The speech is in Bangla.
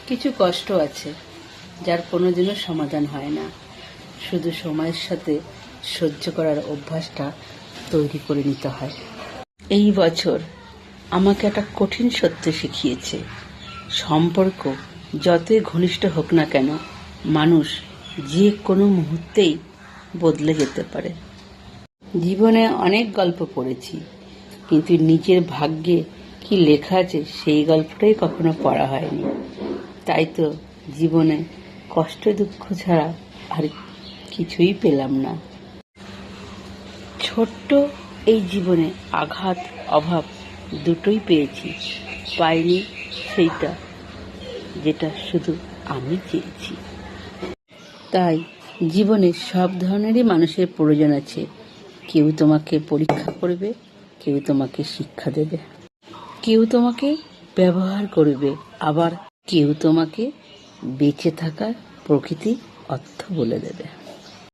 কিছু কষ্ট আছে যার কোনোদিনও সমাধান হয় না, শুধু সময়ের সাথে সহ্য করার অভ্যাসটা তৈরি করে নিতে হয়। এই বছর আমাকে একটা কঠিন সত্য শিখিয়েছে, সম্পর্ক যতই ঘনিষ্ঠ হোক না কেন, মানুষ যে কোনো মুহূর্তেই বদলে যেতে পারে। জীবনে অনেক গল্প পড়েছি, কিন্তু নিজের ভাগ্যে কি লেখা আছে সেই গল্পটাই কখনো পড়া হয়নি। তাই তো জীবনে কষ্ট দুঃখ ছাড়া আর কিছুই পেলাম না। ছোট্ট এই জীবনে আঘাত অভাব দুটোই পেয়েছি, পাইনি সেইটা যেটা শুধু আমি চেয়েছি। তাই জীবনে সব ধরনেরই মানুষের প্রয়োজন আছে। কেউ তোমাকে পরীক্ষা করবে, কেউ তোমাকে শিক্ষা দেবে, কেউ তোমাকে ব্যবহার করবে, আবার কেউ তোমাকে বেঁচে থাকার প্রকৃতি অর্থ বলে দেবে।